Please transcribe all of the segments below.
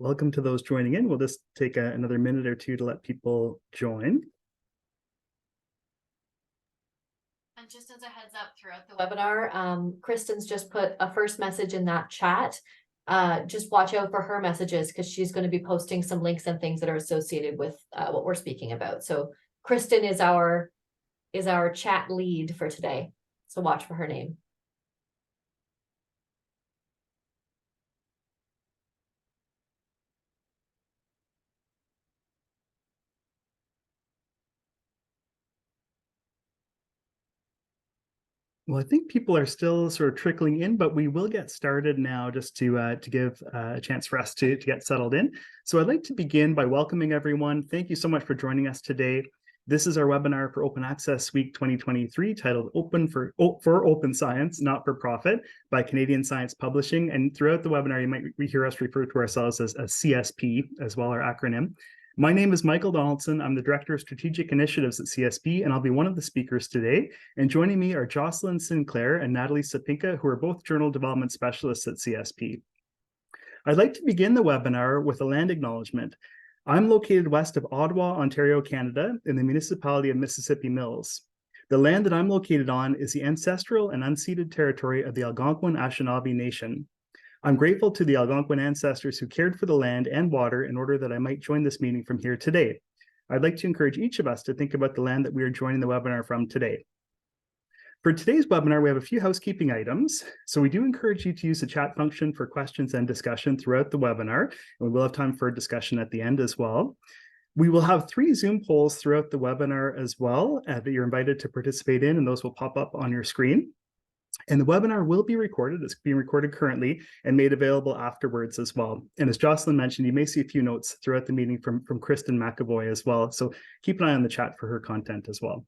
Welcome to those joining in. We'll just take another minute or two to let people join. And just as a heads up throughout the webinar, Kristen's just put a first message in that chat. Just watch out for her messages because she's going to be posting some links and things that are associated with what we're speaking about. So Kristen is our chat lead for today. So watch for her name. Well, I think people are still sort of trickling in, but we will get started now just to give a chance for us to get settled in. So I'd like to begin by welcoming everyone. Thank you so much for joining us today. This is our webinar for Open Access Week 2023 titled Open for Open Science, Not for Profit by Canadian Science Publishing. And throughout the webinar, you might hear us refer to ourselves as CSP as well, our acronym. My name is Michael Donaldson. I'm the Director of Strategic Initiatives at CSP, and I'll be one of the speakers today. And joining me are Jocelyn Sinclair and Natalie Sapinka, who are both Journal Development Specialists at CSP. I'd like to begin the webinar with a land acknowledgement. I'm located west of Ottawa, Ontario, Canada, in the municipality of Mississippi Mills. The land that I'm located on is the ancestral and unceded territory of the Algonquin Anishinaabe Nation. I'm grateful to the Algonquin ancestors who cared for the land and water in order that I might join this meeting from here today. I'd like to encourage each of us to think about the land that we are joining the webinar from today. For today's webinar, we have a few housekeeping items. So we do encourage you to use the chat function for questions and discussion throughout the webinar, and we will have time for discussion at the end as well. We will have 3 Zoom polls throughout the webinar as well that you're invited to participate in, and those will pop up on your screen. And the webinar will be recorded. It's being recorded currently and made available afterwards as well. And as Jocelyn mentioned, you may see a few notes throughout the meeting from Kristen McAvoy as well. So keep an eye on the chat for her content as well.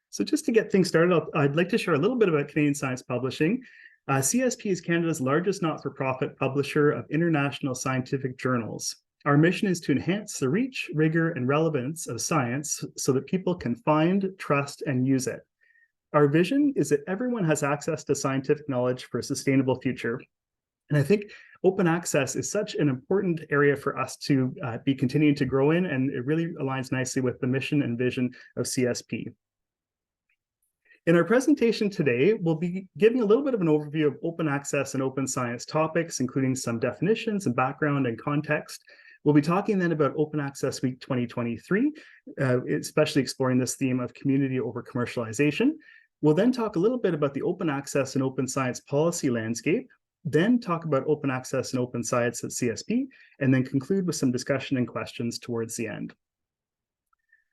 So just to get things started, I'd like to share a little bit about Canadian Science Publishing. CSP is Canada's largest not-for-profit publisher of international scientific journals. Our mission is to enhance the reach, rigor, and relevance of science so that people can find, trust, and use it. Our vision is that everyone has access to scientific knowledge for a sustainable future. And I think open access is such an important area for us to be continuing to grow in, and it really aligns nicely with the mission and vision of CSP. In our presentation today, we'll be giving a little bit of an overview of open access and open science topics, including some definitions and background and context. We'll be talking then about Open Access Week 2023, especially exploring this theme of community over commercialization. We'll then talk a little bit about the open access and open science policy landscape, then talk about open access and open science at CSP, and then conclude with some discussion and questions towards the end.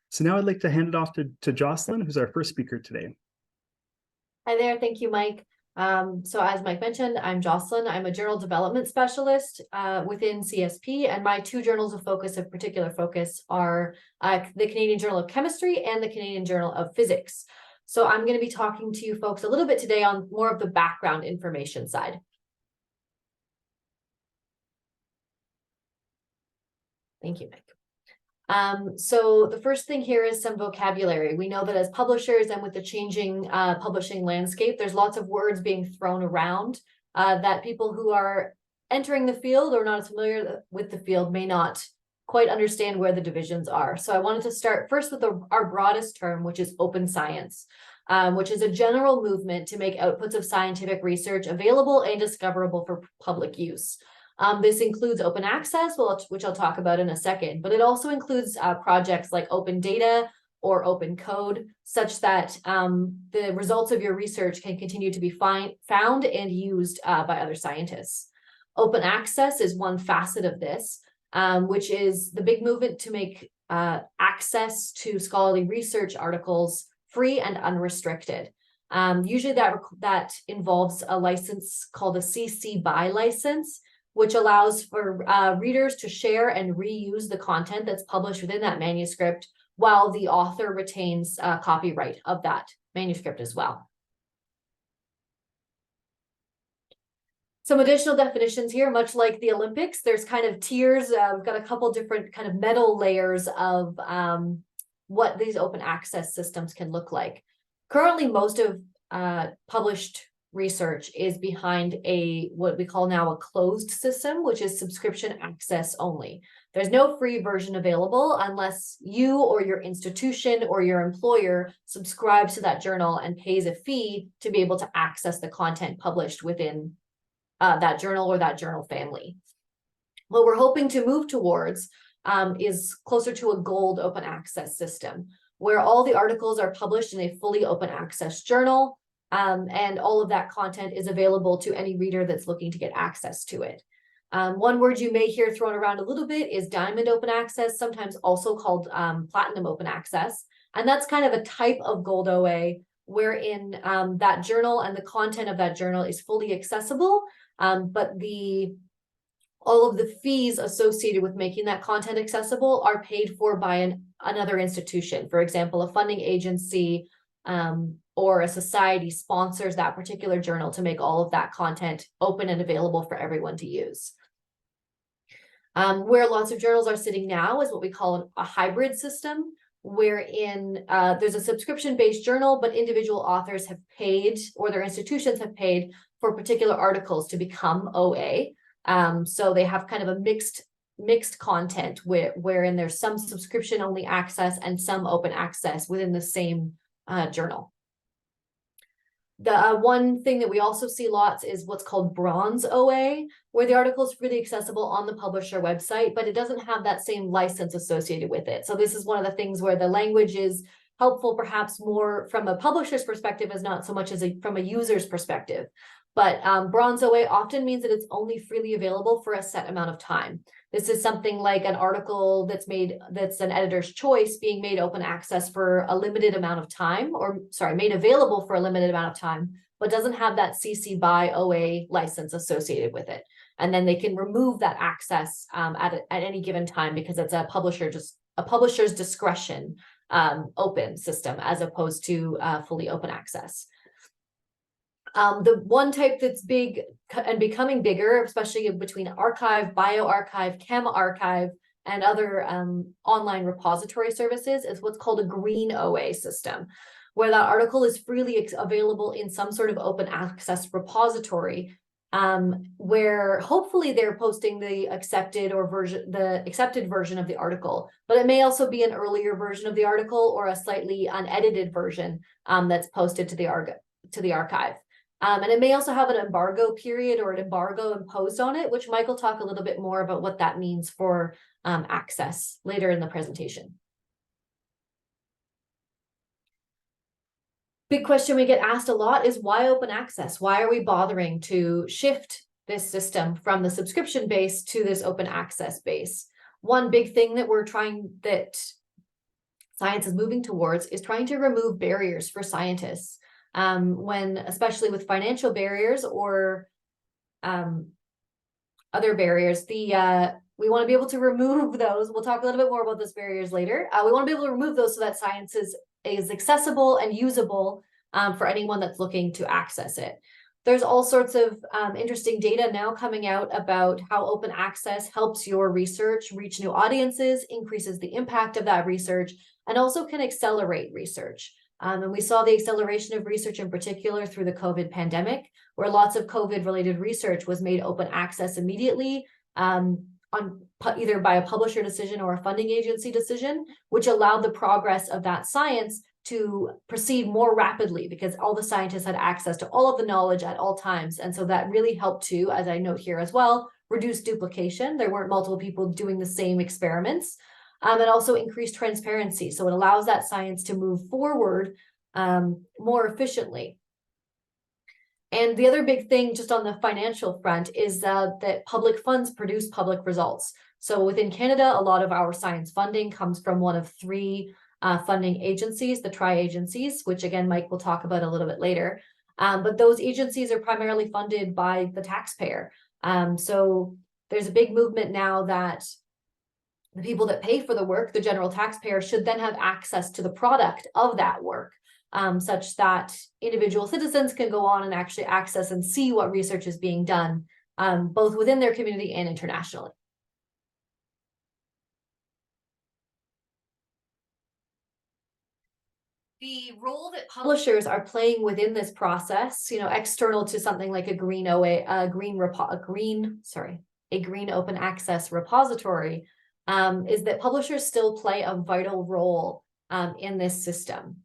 So now I'd like to hand it off to Jocelyn, who's our first speaker today. Hi there. Thank you, Mike. So as Mike mentioned, I'm Jocelyn. I'm a journal development specialist within CSP, and my 2 journals of particular focus are the Canadian Journal of Chemistry and the Canadian Journal of Physics. So I'm going to be talking to you folks a little bit today on more of the background information side. Thank you, Mike. So the first thing here is some vocabulary. We know that as publishers and with the changing publishing landscape, there's lots of words being thrown around that people who are entering the field or not as familiar with the field may not quite understand where the divisions are. So I wanted to start first with our broadest term, which is open science, which is a general movement to make outputs of scientific research available and discoverable for public use. This includes open access, which I'll talk about in a second, but it also includes projects like open data or open code, such that the results of your research can continue to be found and used by other scientists. Open access is one facet of this, which is the big movement to make access to scholarly research articles free and unrestricted. Usually that involves a license called a CC BY license, which allows for readers to share and reuse the content that's published within that manuscript while the author retains copyright of that manuscript as well. Some additional definitions here, much like the Olympics, there's kind of tiers. We've got a couple different kind of medal layers of what these open access systems can look like. Currently, most of published research is behind what we call now a closed system, which is subscription access only. There's no free version available unless you or your institution or your employer subscribes to that journal and pays a fee to be able to access the content published within that journal or that journal family. What we're hoping to move towards is closer to a gold open access system, where all the articles are published in a fully open access journal, and all of that content is available to any reader that's looking to get access to it. One word you may hear thrown around a little bit is diamond open access, sometimes also called platinum open access. And that's kind of a type of gold OA wherein that journal and the content of that journal is fully accessible, but all of the fees associated with making that content accessible are paid for by another institution. For example, a funding agency or a society sponsors that particular journal to make all of that content open and available for everyone to use. Where lots of journals are sitting now is what we call a hybrid system, wherein there's a subscription-based journal, but individual authors have paid, or their institutions have paid for particular articles to become OA. So they have kind of a mixed content wherein there's some subscription only access and some open access within the same journal. The one thing that we also see lots is what's called bronze OA, where the article is freely accessible on the publisher website, but it doesn't have that same license associated with it. So this is one of the things where the language is helpful, perhaps more from a publisher's perspective as not so much as from a user's perspective. But bronze OA often means that it's only freely available for a set amount of time. This is something like an article that's an editor's choice being made open access for a limited amount of time, made available for a limited amount of time, but doesn't have that CC BY OA license associated with it. And then they can remove that access at any given time because it's a publisher's discretion open system as opposed to fully open access. The one type that's big and becoming bigger, especially between archive, bioarchive, chem archive, and other online repository services, is what's called a green OA system, where that article is freely available in some sort of open access repository, where hopefully they're posting the accepted version of the article, but it may also be an earlier version of the article or a slightly unedited version that's posted to the archive. And it may also have an embargo period or an embargo imposed on it, which Mike will talk a little bit more about what that means for access later in the presentation. Big question we get asked a lot is why open access? Why are we bothering to shift this system from the subscription base to this open access base? One big thing that science is moving towards is trying to remove barriers for scientists. Especially with financial barriers or other barriers, we want to be able to remove those. We'll talk a little bit more about those barriers later. We want to be able to remove those so that science is accessible and usable for anyone that's looking to access it. There's all sorts of interesting data now coming out about how open access helps your research reach new audiences, increases the impact of that research, and also can accelerate research. And we saw the acceleration of research in particular through the COVID pandemic, where lots of COVID-related research was made open access immediately either by a publisher decision or a funding agency decision, which allowed the progress of that science to proceed more rapidly because all the scientists had access to all of the knowledge at all times. And so that really helped to, as I note here as well, reduce duplication. There weren't multiple people doing the same experiments. And also increased transparency. So it allows that science to move forward more efficiently. And the other big thing just on the financial front is that public funds produce public results. So within Canada, a lot of our science funding comes from one of three funding agencies, the tri-agencies, which again, Mike will talk about a little bit later. But those agencies are primarily funded by the taxpayer. So there's a big movement now that the people that pay for the work, the general taxpayer, should then have access to the product of that work, such that individual citizens can go on and actually access and see what research is being done, both within their community and internationally. the role that publishers are playing within this process, external to something like a green open access repository, is that publishers still play a vital role in this system.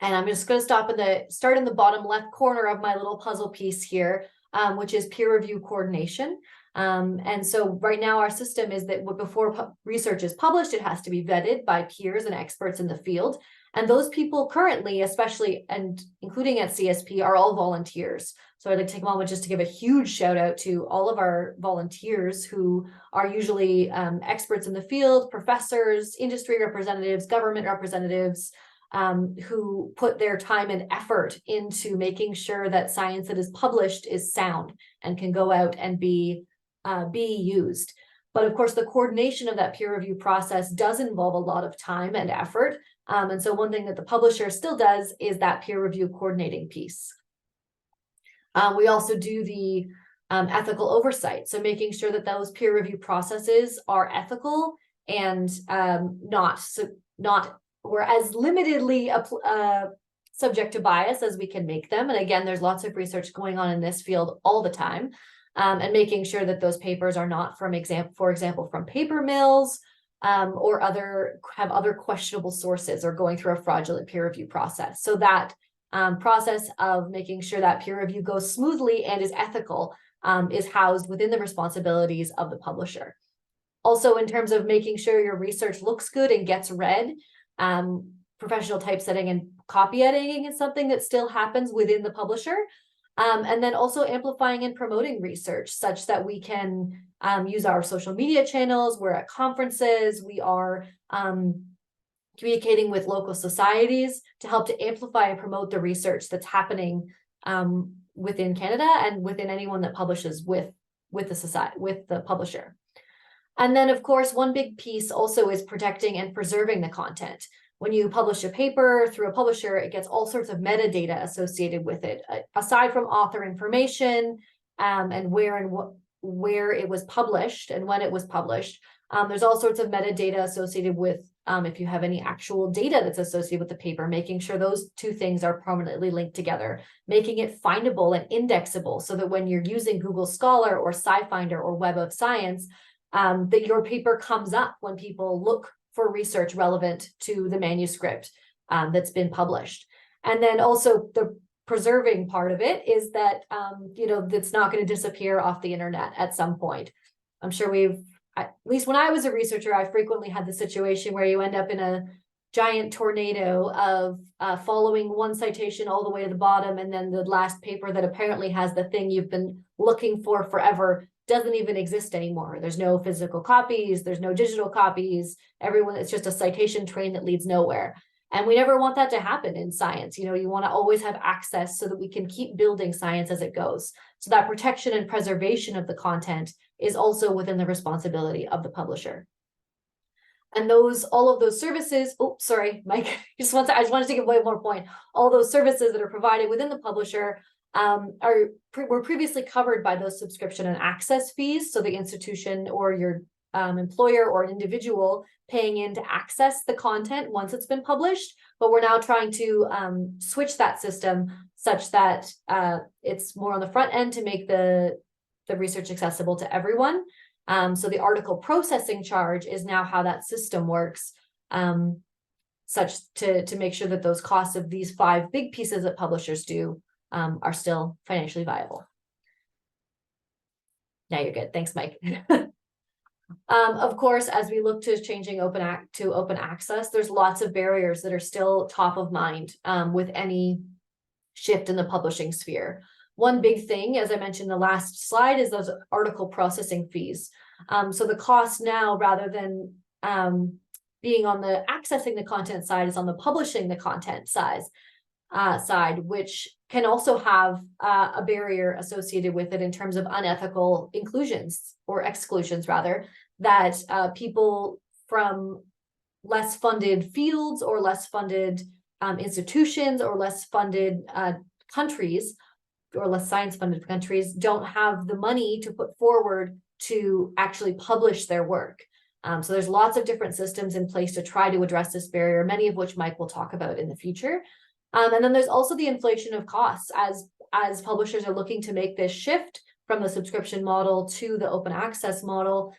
And I'm just going to start in the bottom left corner of my little puzzle piece here, which is peer review coordination. And so right now our system is that before research is published, it has to be vetted by peers and experts in the field. And those people currently, especially and including at CSP, are all volunteers. So I'd like to take a moment just to give a huge shout out to all of our volunteers who are usually experts in the field, professors, industry representatives, government representatives, who put their time and effort into making sure that science that is published is sound and can go out and be used. But of course, the coordination of that peer review process does involve a lot of time and effort. And so one thing that the publisher still does is that peer review coordinating piece. We also do the ethical oversight. So making sure that those peer review processes are ethical and not or as limitedly subject to bias as we can make them. And again, there's lots of research going on in this field all the time. And making sure that those papers are not for example, from paper mills, or have other questionable sources or going through a fraudulent peer review process. So that process of making sure that peer review goes smoothly and is ethical is housed within the responsibilities of the publisher. Also, in terms of making sure your research looks good and gets read, professional typesetting and copy editing is something that still happens within the publisher. And then also amplifying and promoting research such that we can use our social media channels. We're at conferences. We are communicating with local societies to help to amplify and promote the research that's happening within Canada and within anyone that publishes with the publisher. And then, of course, one big piece also is protecting and preserving the content. When you publish a paper through a publisher, it gets all sorts of metadata associated with it, aside from author information and where it was published and when it was published. There's all sorts of metadata associated with if you have any actual data that's associated with the paper, making sure those two things are permanently linked together, making it findable and indexable so that when you're using Google Scholar or SciFinder or Web of Science, that your paper comes up when people look for research relevant to the manuscript that's been published. And then also the preserving part of it is that, that's not going to disappear off the internet at some point. I'm sure at least when I was a researcher, I frequently had the situation where you end up in a giant tornado of following one citation all the way to the bottom, and then the last paper that apparently has the thing you've been looking for forever doesn't even exist anymore. There's no physical copies, there's no digital copies. It's just a citation train that leads nowhere. And we never want that to happen in science. You want to always have access so that we can keep building science as it goes. So that protection and preservation of the content is also within the responsibility of the publisher. And all of those services, Mike, I just wanted to give one more point. All those services that are provided within the publisher were previously covered by those subscription and access fees. So the institution or your employer or an individual paying in to access the content once it's been published. But we're now trying to switch that system such that it's more on the front end to make the research accessible to everyone. So the article processing charge is now how that system works, such to make sure that those costs of these 5 big pieces that publishers do are still financially viable. Now you're good. Thanks, Mike. Of course, as we look to changing open access, there's lots of barriers that are still top of mind with any shift in the publishing sphere. One big thing, as I mentioned in the last slide, is those article processing fees. So the cost now, rather than being on the accessing the content side, is on the publishing the content side, which can also have a barrier associated with it in terms of unethical inclusions or exclusions, rather, that people from less funded fields or less funded institutions or less funded countries or less science funded countries don't have the money to put forward to actually publish their work. So there's lots of different systems in place to try to address this barrier, many of which Mike will talk about in the future. And then there's also the inflation of costs as publishers are looking to make this shift from the subscription model to the open access model.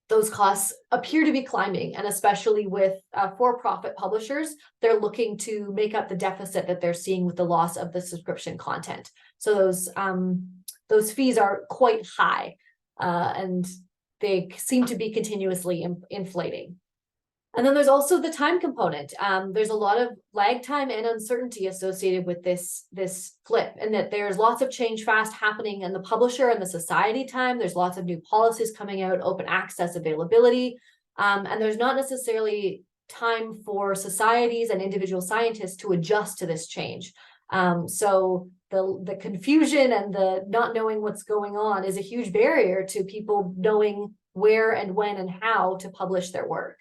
Those costs appear to be climbing, and especially with for-profit publishers, they're looking to make up the deficit that they're seeing with the loss of the subscription content. So those fees are quite high, and they seem to be continuously inflating. And then there's also the time component. There's a lot of lag time and uncertainty associated with this flip, and that there's lots of change fast happening in the publisher and the society time. There's lots of new policies coming out, open access availability, and there's not necessarily time for societies and individual scientists to adjust to this change. So the confusion and the not knowing what's going on is a huge barrier to people knowing where and when and how to publish their work.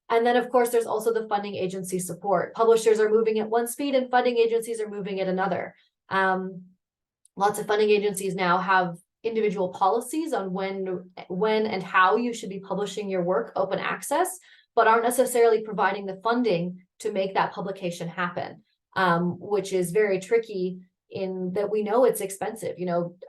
And then, of course, there's also the funding agency support. Publishers are moving at one speed and funding agencies are moving at another. Lots of funding agencies now have individual policies on when and how you should be publishing your work open access, but aren't necessarily providing the funding to make that publication happen, which is very tricky in that we know it's expensive.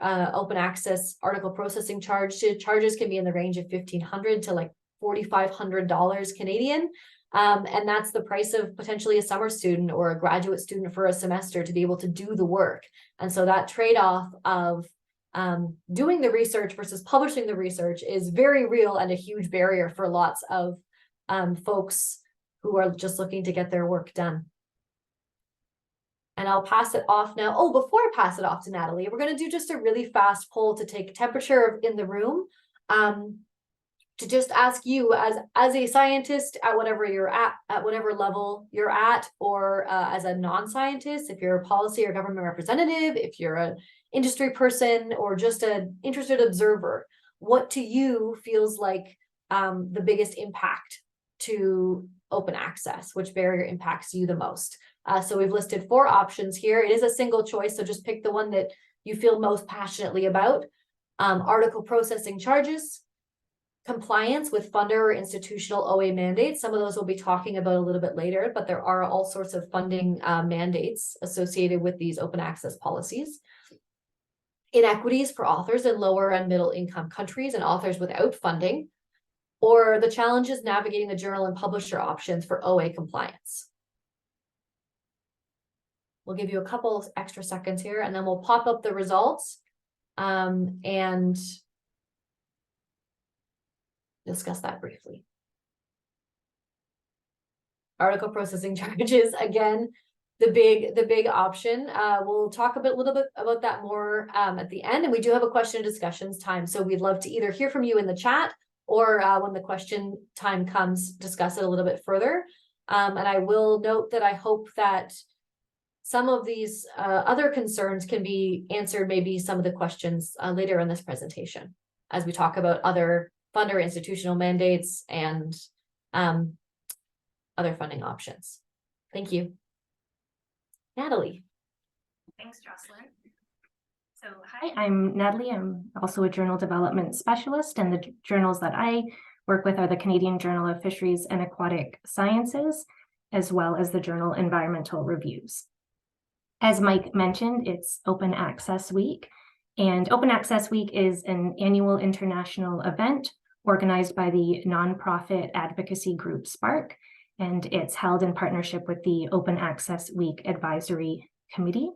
Open access article processing charges can be in the range of $1,500 to like $4,500 Canadian. And that's the price of potentially a summer student or a graduate student for a semester to be able to do the work. And so that trade-off of doing the research versus publishing the research is very real and a huge barrier for lots of folks who are just looking to get their work done. And I'll pass it off now. Oh, before I pass it off to Natalie, we're going to do just a really fast poll to take temperature in the room. To just ask you as a scientist at whatever you're at whatever level you're at, or as a non-scientist, if you're a policy or government representative, if you're an industry person, or just an interested observer, what to you feels like the biggest impact to open access? Which barrier impacts you the most? So we've listed 4 options here. It is a single choice, so just pick the one that you feel most passionately about. Article processing charges, compliance with funder or institutional OA mandates. Some of those we'll be talking about a little bit later, but there are all sorts of funding mandates associated with these open access policies. Inequities for authors in lower and middle income countries and authors without funding, or the challenges navigating the journal and publisher options for OA compliance. We'll give you a couple extra seconds here, and then we'll pop up the results and discuss that briefly. Article processing charges, again, the big option. We'll talk a little bit about that more at the end, and we do have a question and discussions time, so we'd love to either hear from you in the chat or when the question time comes, discuss it a little bit further. And I will note that I hope that some of these other concerns can be answered, maybe some of the questions later in this presentation, as we talk about other funder institutional mandates and other funding options. Thank you. Natalie. Thanks, Jocelyn. So hi, I'm Natalie. I'm also a journal development specialist, and the journals that I work with are the Canadian Journal of Fisheries and Aquatic Sciences, as well as the journal Environmental Reviews. As Mike mentioned, it's Open Access Week, and Open Access Week is an annual international event organized by the nonprofit advocacy group SPARC, and it's held in partnership with the Open Access Week Advisory Committee.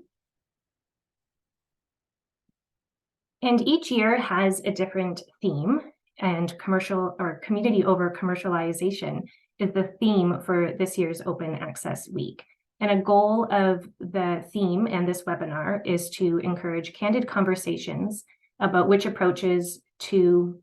And each year has a different theme, and commercial or community over commercialization is the theme for this year's Open Access Week. And a goal of the theme and this webinar is to encourage candid conversations about which approaches to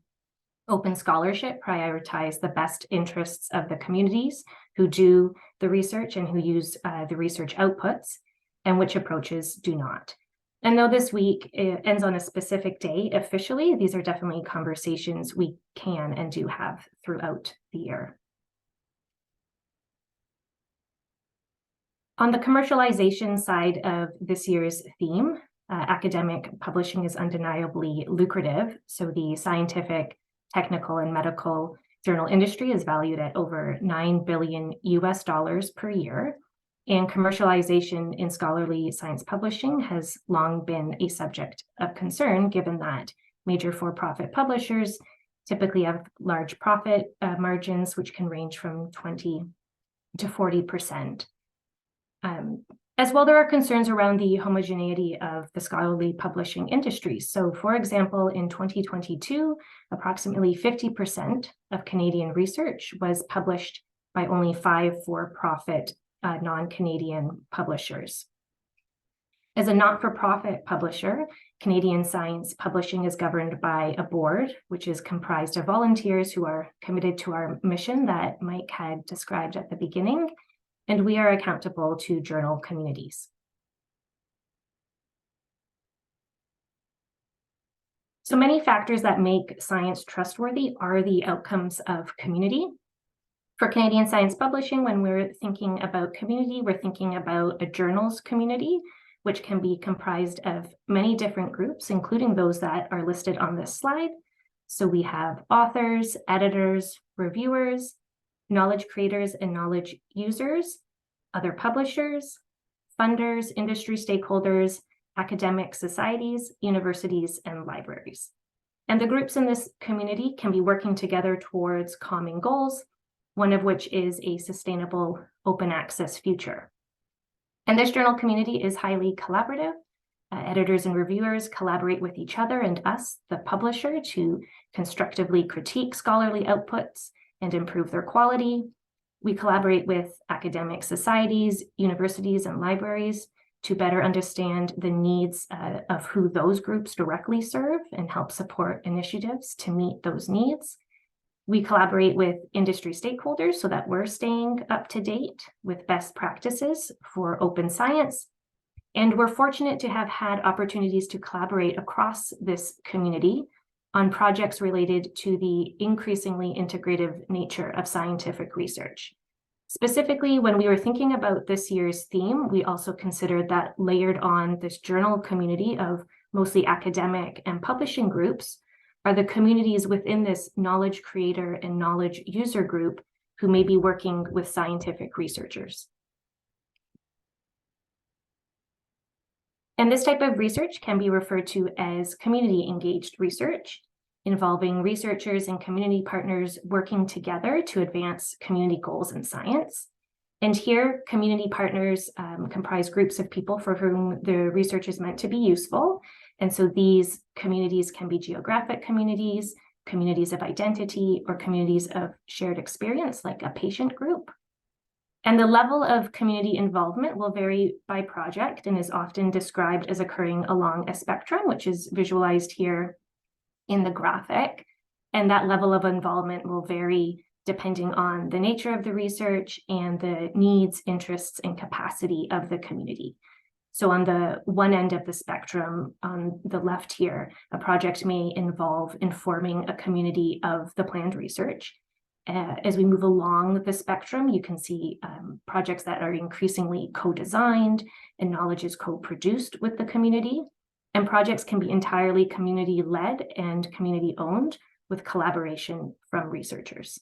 open scholarship prioritize the best interests of the communities who do the research and who use the research outputs, and which approaches do not. And though this week ends on a specific day officially, these are definitely conversations we can and do have throughout the year. On the commercialization side of this year's theme, academic publishing is undeniably lucrative. So the scientific technical and medical journal industry is valued at over $9 billion per year. And commercialization in scholarly science publishing has long been a subject of concern, given that major for-profit publishers typically have large profit margins, which can range from 20 to 40%. As well, there are concerns around the homogeneity of the scholarly publishing industry. So, for example, in 2022, approximately 50% of Canadian research was published by only 5 for-profit non-Canadian publishers. As a not-for-profit publisher, Canadian Science Publishing is governed by a board, which is comprised of volunteers who are committed to our mission that Mike had described at the beginning, and we are accountable to journal communities. So many factors that make science trustworthy are the outcomes of community. For Canadian Science Publishing, when we're thinking about community, we're thinking about a journal's community, which can be comprised of many different groups, including those that are listed on this slide. So we have authors, editors, reviewers, knowledge creators and knowledge users, other publishers, funders, industry stakeholders, academic societies, universities, and libraries. And the groups in this community can be working together towards common goals, one of which is a sustainable open access future. And this journal community is highly collaborative. Editors and reviewers collaborate with each other and us, the publisher, to constructively critique scholarly outputs and improve their quality. We collaborate with academic societies, universities, and libraries to better understand the needs of who those groups directly serve and help support initiatives to meet those needs. We collaborate with industry stakeholders so that we're staying up to date with best practices for open science. And we're fortunate to have had opportunities to collaborate across this community on projects related to the increasingly integrative nature of scientific research. Specifically, when we were thinking about this year's theme, we also considered that layered on this journal community of mostly academic and publishing groups are the communities within this knowledge creator and knowledge user group who may be working with scientific researchers. And this type of research can be referred to as community engaged research, involving researchers and community partners working together to advance community goals in science. And here, community partners comprise groups of people for whom the research is meant to be useful. And so these communities can be geographic communities, communities of identity, or communities of shared experience, like a patient group. And the level of community involvement will vary by project and is often described as occurring along a spectrum, which is visualized here in the graphic. And that level of involvement will vary depending on the nature of the research and the needs, interests, and capacity of the community. So on the one end of the spectrum, on the left here, a project may involve informing a community of the planned research. As we move along the spectrum, you can see projects that are increasingly co-designed and knowledge is co-produced with the community. And projects can be entirely community-led and community-owned with collaboration from researchers.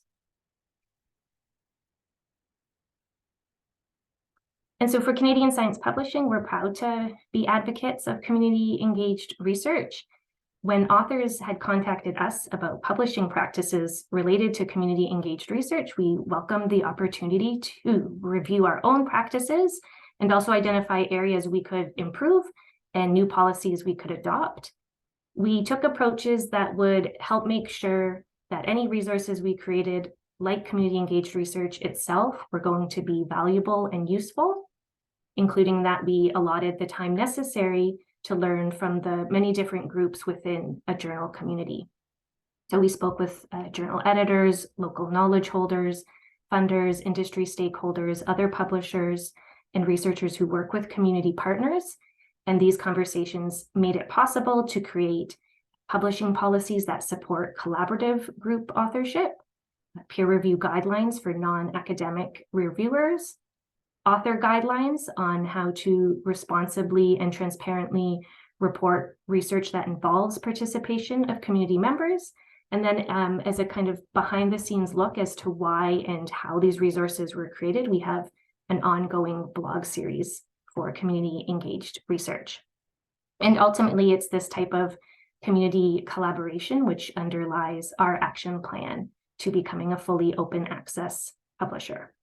And so for Canadian Science Publishing, we're proud to be advocates of community-engaged research. When authors had contacted us about publishing practices related to community-engaged research, we welcomed the opportunity to review our own practices and also identify areas we could improve and new policies we could adopt. We took approaches that would help make sure that any resources we created, like community-engaged research itself, were going to be valuable and useful, including that we allotted the time necessary to learn from the many different groups within a journal community. So we spoke with journal editors, local knowledge holders, funders, industry stakeholders, other publishers, and researchers who work with community partners. And these conversations made it possible to create publishing policies that support collaborative group authorship, peer review guidelines for non-academic reviewers, author guidelines on how to responsibly and transparently report research that involves participation of community members, And then as a kind of behind the scenes look as to why and how these resources were created, we have an ongoing blog series for community engaged research. And ultimately, it's this type of community collaboration which underlies our action plan to becoming a fully open access publisher.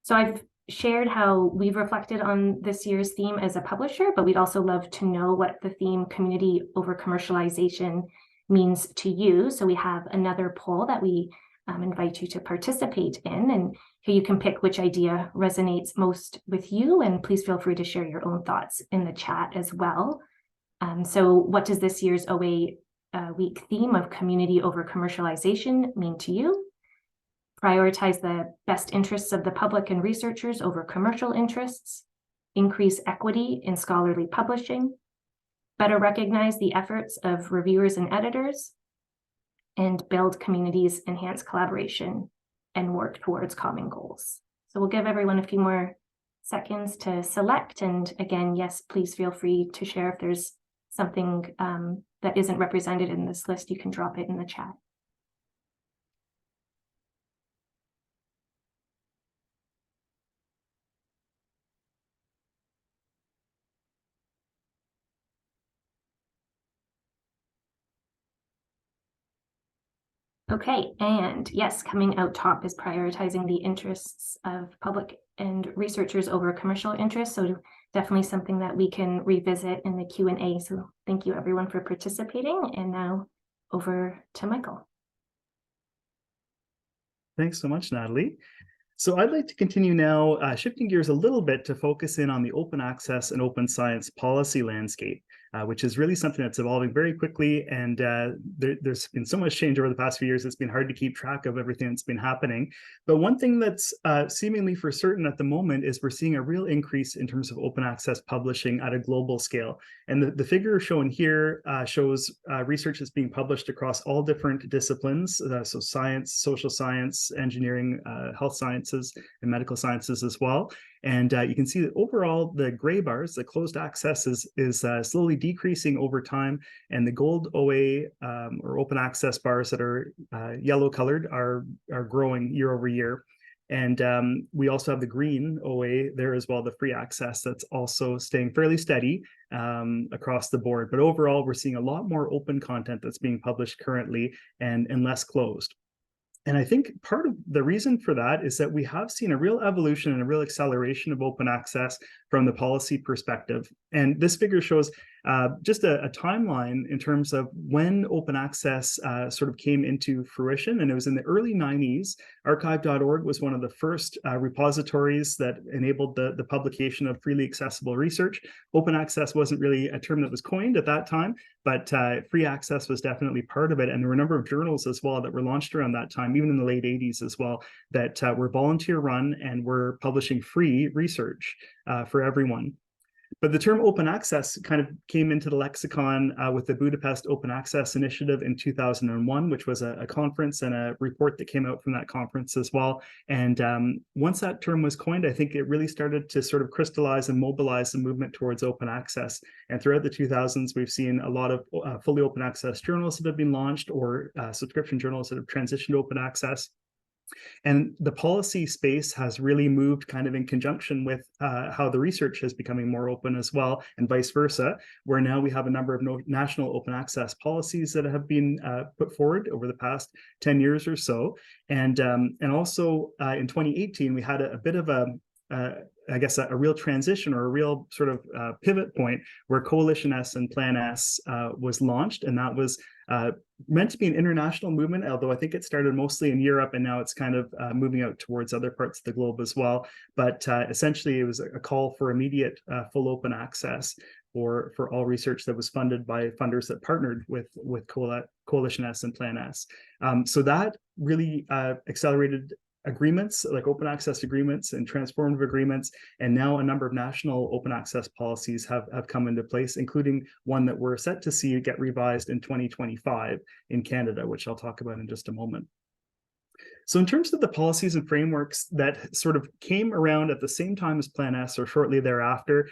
So I've shared how we've reflected on this year's theme as a publisher, but we'd also love to know what the theme community over commercialization means to you. So we have another poll that we invite you to participate in, and here you can pick which idea resonates most with you, and please feel free to share your own thoughts in the chat as well. So what does this year's OA week theme of community over commercialization mean to you? Prioritize the best interests of the public and researchers over commercial interests, increase equity in scholarly publishing, better recognize the efforts of reviewers and editors, and build communities, enhance collaboration, and work towards common goals. So we'll give everyone a few more seconds to select. And again, yes, please feel free to share if there's something that isn't represented in this list, you can drop it in the chat. Okay, and yes, coming out top is prioritizing the interests of public and researchers over commercial interests. So definitely something that we can revisit in the Q&A. So thank you everyone for participating. And now over to Michael. Thanks so much, Natalie. So I'd like to continue now, shifting gears a little bit to focus in on the open access and open science policy landscape, which is really something that's evolving very quickly. And there's been so much change over the past few years, it's been hard to keep track of everything that's been happening. But one thing that's seemingly for certain at the moment is we're seeing a real increase in terms of open access publishing at a global scale. And the figure shown here shows research that's being published across all different disciplines, so science, social science, engineering, health sciences, and medical sciences as well. And you can see that overall, the gray bars, the closed access is slowly decreasing over time. And the gold OA or open access bars that are yellow colored are growing year over year. And we also have the green OA there as well, the free access that's also staying fairly steady across the board. But overall, we're seeing a lot more open content that's being published currently and less closed. And I think part of the reason for that is that we have seen a real evolution and a real acceleration of open access from the policy perspective. And this figure shows just a timeline in terms of when open access sort of came into fruition. And it was in the early 90s. Archive.org was one of the first repositories that enabled the publication of freely accessible research. Open access wasn't really a term that was coined at that time, but free access was definitely part of it. And there were a number of journals as well that were launched around that time, even in the late 80s as well, that were volunteer run and were publishing free research for everyone. But the term open access kind of came into the lexicon with the Budapest Open Access Initiative in 2001, which was a conference and a report that came out from that conference as well. And once that term was coined, I think it really started to sort of crystallize and mobilize the movement towards open access. And throughout the 2000s, we've seen a lot of fully open access journals that have been launched or subscription journals that have transitioned to open access. And the policy space has really moved kind of in conjunction with how the research is becoming more open as well, and vice versa, where now we have a number of national open access policies that have been put forward over the past 10 years or so. And also in 2018, we had a bit of I guess a real transition or a real sort of pivot point where Coalition S and Plan S was launched, and that was meant to be an international movement, although I think it started mostly in Europe and now it's kind of moving out towards other parts of the globe as well. But essentially, it was a call for immediate full open access for all research that was funded by funders that partnered with Coalition S and Plan S. So that really accelerated agreements like open access agreements and transformative agreements, and now a number of national open access policies have come into place, including one that we're set to see get revised in 2025 in Canada, which I'll talk about in just a moment. So in terms of the policies and frameworks that sort of came around at the same time as Plan S or shortly thereafter,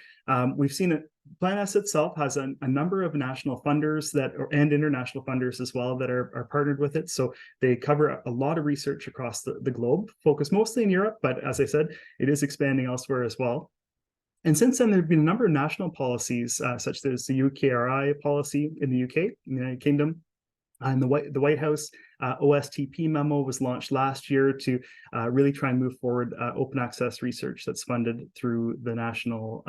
we've seen Plan S itself has a number of national funders and international funders as well that are partnered with it. So they cover a lot of research across the globe, focused mostly in Europe, but as I said, it is expanding elsewhere as well. And since then, there have been a number of national policies, such as the UKRI policy in the UK, in the United Kingdom, and the White House OSTP memo was launched last year to really try and move forward open access research that's funded through the national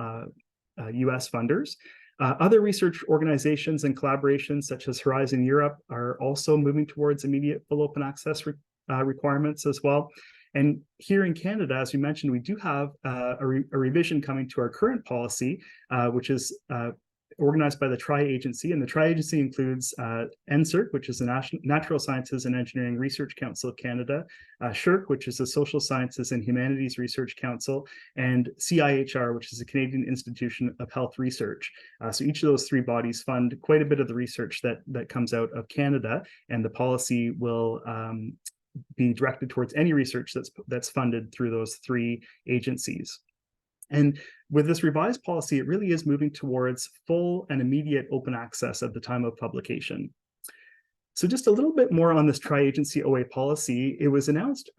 US funders. Other research organizations and collaborations such as Horizon Europe are also moving towards immediate full open access requirements as well. And here in Canada, as we mentioned, we do have a revision coming to our current policy, which is organized by the Tri-Agency, and the Tri-Agency includes NSERC, which is the Natural Sciences and Engineering Research Council of Canada, SSHRC, which is the Social Sciences and Humanities Research Council, and CIHR, which is the Canadian Institution of Health Research. So each of those three bodies fund quite a bit of the research that comes out of Canada, and the policy will be directed towards any research that's funded through those three agencies. And with this revised policy, it really is moving towards full and immediate open access at the time of publication. So just a little bit more on this tri-agency OA policy. It was announced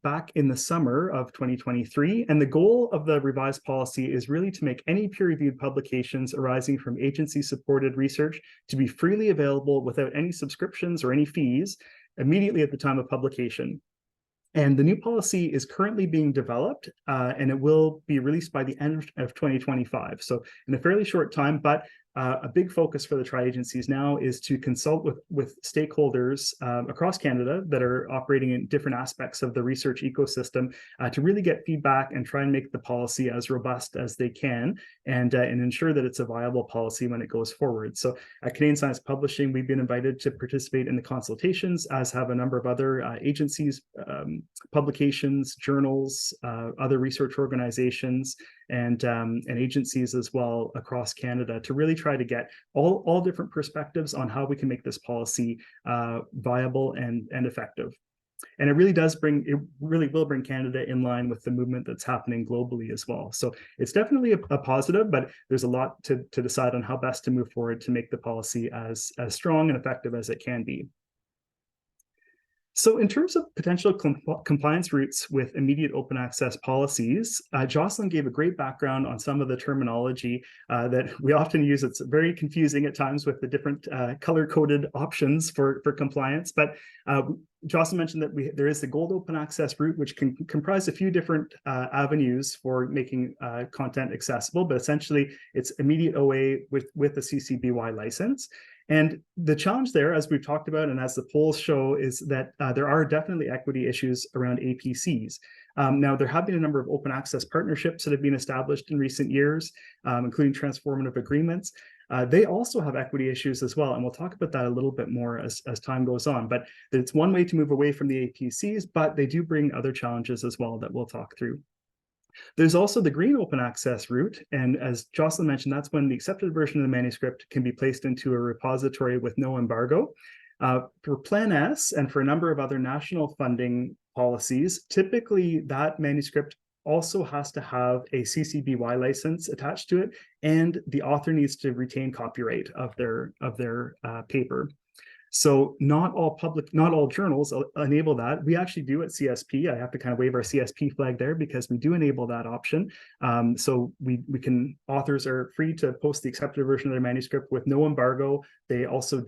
back in the summer of 2023, and the goal of the revised policy is really to make any peer-reviewed publications arising from agency-supported research to be freely available without any subscriptions or any fees immediately at the time of publication. And the new policy is currently being developed, and it will be released by the end of 2025. So in a fairly short time, but a big focus for the tri-agencies now is to consult with stakeholders across Canada that are operating in different aspects of the research ecosystem to really get feedback and try and make the policy as robust as they can and ensure that it's a viable policy when it goes forward. So at Canadian Science Publishing, we've been invited to participate in the consultations, as have a number of other agencies, publications, journals, other research organizations, and agencies as well across Canada to really try to get all different perspectives on how we can make this policy viable and effective. And it really will bring Canada in line with the movement that's happening globally as well. So it's definitely a positive, but there's a lot to decide on how best to move forward to make the policy as strong and effective as it can be. So in terms of potential compliance routes with immediate open access policies, Jocelyn gave a great background on some of the terminology that we often use. It's very confusing at times with the different color-coded options for compliance, but Jocelyn mentioned that there is the gold open access route, which can comprise a few different avenues for making content accessible, but essentially it's immediate OA with a CC-BY license. And the challenge there, as we've talked about, and as the polls show, is that there are definitely equity issues around APCs. Now, there have been a number of open access partnerships that have been established in recent years, including transformative agreements. They also have equity issues as well, and we'll talk about that a little bit more as time goes on. But it's one way to move away from the APCs, but they do bring other challenges as well that we'll talk through. There's also the green open access route, and as Jocelyn mentioned, that's when the accepted version of the manuscript can be placed into a repository with no embargo. For Plan S and for a number of other national funding policies, typically that manuscript also has to have a CC-BY license attached to it, and the author needs to retain copyright of their paper. So not all journals enable that. We actually do at CSP. I have to kind of wave our CSP flag there because we do enable that option. So authors are free to post the accepted version of their manuscript with no embargo. They also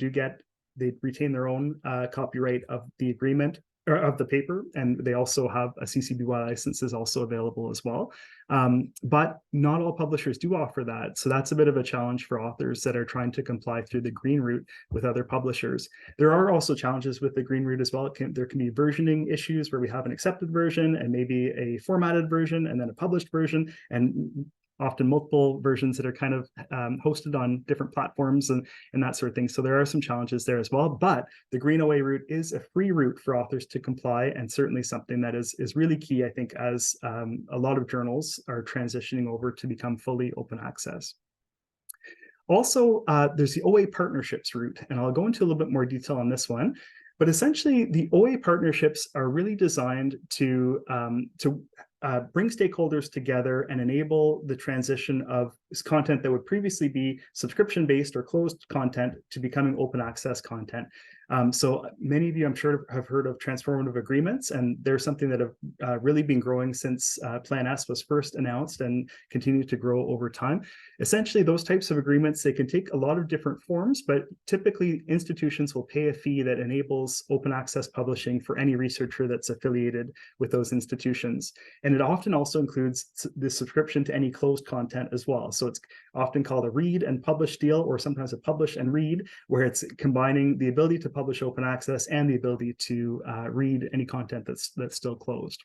they retain their own copyright of the agreement or of the paper, and they also have a CC-BY license is also available as well. But not all publishers do offer that. So that's a bit of a challenge for authors that are trying to comply through the green route with other publishers. There are also challenges with the green route as well. There can be versioning issues where we have an accepted version and maybe a formatted version and then a published version, and often multiple versions that are kind of hosted on different platforms and that sort of thing. So there are some challenges there as well, but the Green OA route is a free route for authors to comply, and certainly something that is really key, I think, as a lot of journals are transitioning over to become fully open access. Also, there's the OA partnerships route, and I'll go into a little bit more detail on this one. But essentially, the OA partnerships are really designed to bring stakeholders together and enable the transition of content that would previously be subscription-based or closed content to becoming open access content. So many of you, I'm sure, have heard of transformative agreements, and they're something that have really been growing since Plan S was first announced and continue to grow over time. Essentially, those types of agreements, they can take a lot of different forms, but typically institutions will pay a fee that enables open access publishing for any researcher that's affiliated with those institutions. And it often also includes the subscription to any closed content as well. So it's often called a read and publish deal, or sometimes a publish and read, where it's combining the ability to publish open access and the ability to read any content that's still closed.